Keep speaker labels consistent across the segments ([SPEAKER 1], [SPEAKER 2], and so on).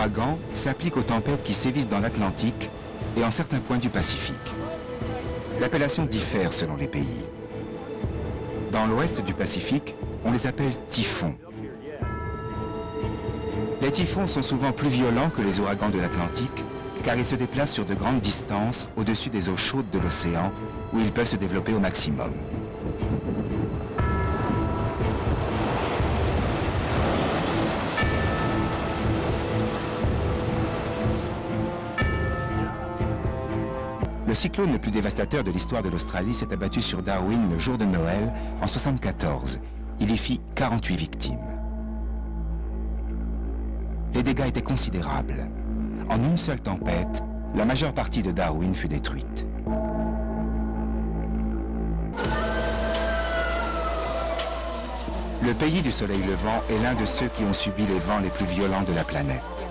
[SPEAKER 1] ouragan s'applique aux tempêtes qui sévissent dans l'Atlantique et en certains points du Pacifique. L'appellation diffère selon les pays. Dans l'ouest du Pacifique, on les appelle typhons. Les typhons sont souvent plus violents que les ouragans de l'Atlantique, car ils se déplacent sur de grandes distances au-dessus des eaux chaudes de l'océan, où ils peuvent se développer au maximum. Le cyclone le plus dévastateur de l'histoire de l'Australie s'est abattu sur Darwin le jour de Noël en 1974. Il y fit 48 victimes. Les dégâts étaient considérables. En une seule tempête, la majeure partie de Darwin fut détruite. Le pays du soleil levant est l'un de ceux qui ont subi les vents les plus violents de la planète.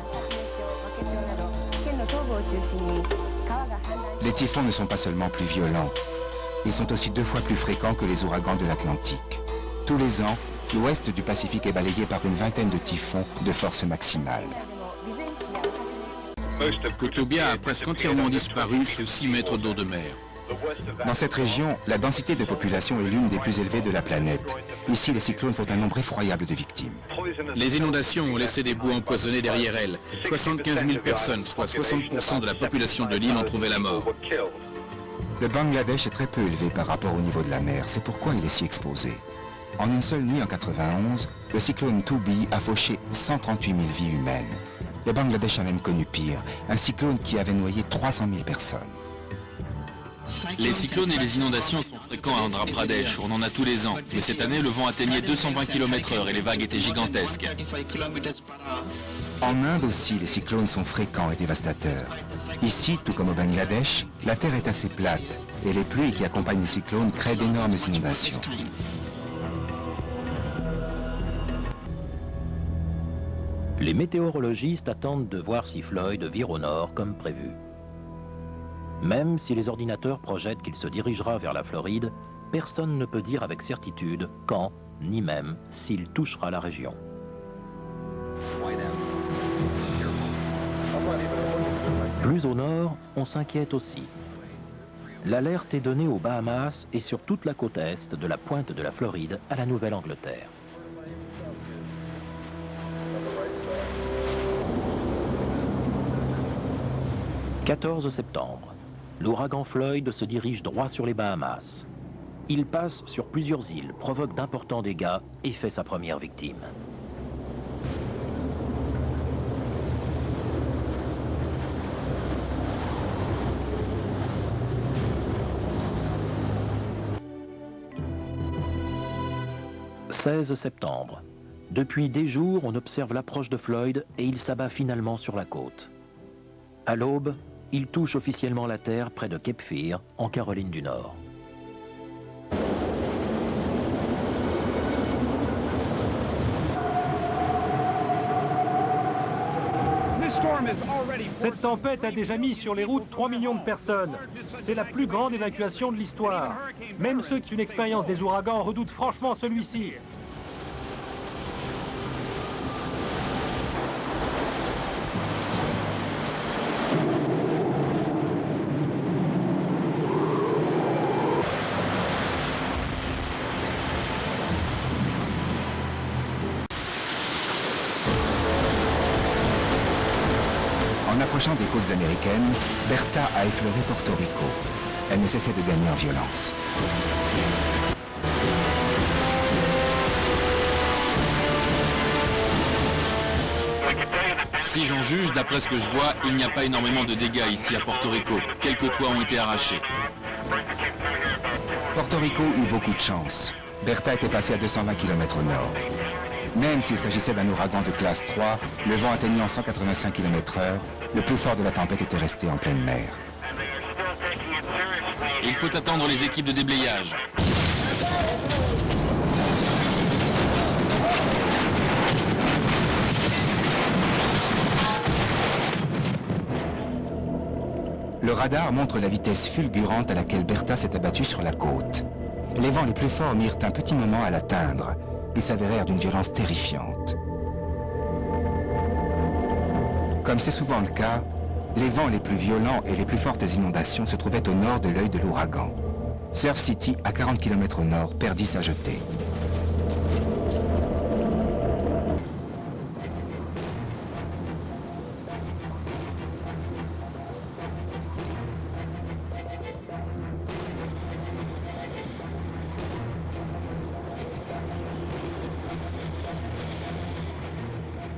[SPEAKER 1] Les typhons ne sont pas seulement plus violents, ils sont aussi 2 fois plus fréquents que les ouragans de l'Atlantique. Tous les ans, l'ouest du Pacifique est balayé par une vingtaine de typhons de force maximale.
[SPEAKER 2] Kotubia a presque entièrement disparu sous 6 mètres d'eau de mer.
[SPEAKER 1] Dans cette région, la densité de population est l'une des plus élevées de la planète. Ici, les cyclones font un nombre effroyable de victimes.
[SPEAKER 2] Les inondations ont laissé des boues empoisonnées derrière elles. 75 000 personnes, soit 60% de la population de l'île, ont trouvé la mort.
[SPEAKER 1] Le Bangladesh est très peu élevé par rapport au niveau de la mer, c'est pourquoi il est si exposé. En une seule nuit en 91, le cyclone Tubi a fauché 138 000 vies humaines. Le Bangladesh a même connu pire, un cyclone qui avait noyé 300 000 personnes.
[SPEAKER 2] Les cyclones et les inondations sont fréquents à Andhra Pradesh, on en a tous les ans. Mais cette année, le vent atteignait 220 km/h et les vagues étaient gigantesques.
[SPEAKER 1] En Inde aussi, les cyclones sont fréquents et dévastateurs. Ici, tout comme au Bangladesh, la terre est assez plate et les pluies qui accompagnent les cyclones créent d'énormes inondations.
[SPEAKER 3] Les météorologistes attendent de voir si Floyd vire au nord comme prévu. Même si les ordinateurs projettent qu'il se dirigera vers la Floride, personne ne peut dire avec certitude quand, ni même s'il touchera la région. Plus au nord, on s'inquiète aussi. L'alerte est donnée aux Bahamas et sur toute la côte est de la pointe de la Floride à la Nouvelle-Angleterre. « 14 septembre. L'ouragan Floyd se dirige droit sur les Bahamas. Il passe sur plusieurs îles, provoque d'importants dégâts et fait sa première victime. « 16 septembre. Depuis des jours, on observe l'approche de Floyd et il s'abat finalement sur la côte. À l'aube, il touche officiellement la terre près de Cape Fear, en Caroline du Nord.
[SPEAKER 4] Cette tempête a déjà mis sur les routes 3 millions de personnes. C'est la plus grande évacuation de l'histoire. Même ceux qui ont une expérience des ouragans redoutent franchement celui-ci.
[SPEAKER 1] En approchant des côtes américaines, Bertha a effleuré Porto Rico. Elle ne cessait de gagner en violence.
[SPEAKER 2] Si j'en juge, d'après ce que je vois, il n'y a pas énormément de dégâts ici à Porto Rico. Quelques toits ont été arrachés.
[SPEAKER 1] Porto Rico eut beaucoup de chance. Bertha était passée à 220 km au nord. Même s'il s'agissait d'un ouragan de classe 3, le vent atteignant 185 km/h, le plus fort de la tempête était resté en pleine mer.
[SPEAKER 2] Il faut attendre les équipes de déblayage.
[SPEAKER 1] Le radar montre la vitesse fulgurante à laquelle Bertha s'est abattue sur la côte. Les vents les plus forts mirent un petit moment à l'atteindre. Ils s'avérèrent d'une violence terrifiante. Comme c'est souvent le cas, les vents les plus violents et les plus fortes inondations se trouvaient au nord de l'œil de l'ouragan. Surf City, à 40 km au nord, perdit sa jetée.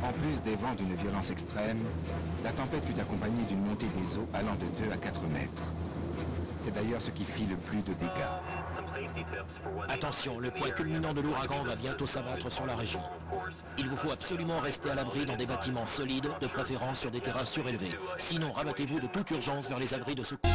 [SPEAKER 1] En plus des vents d'une violence extrême, la tempête fut accompagnée d'une montée des eaux allant de 2 à 4 mètres. C'est d'ailleurs ce qui fit le plus de dégâts.
[SPEAKER 5] Attention, le point culminant de l'ouragan va bientôt s'abattre sur la région. Il vous faut absolument rester à l'abri dans des bâtiments solides, de préférence sur des terrains surélevés. Sinon, rabattez-vous de toute urgence vers les abris de secours.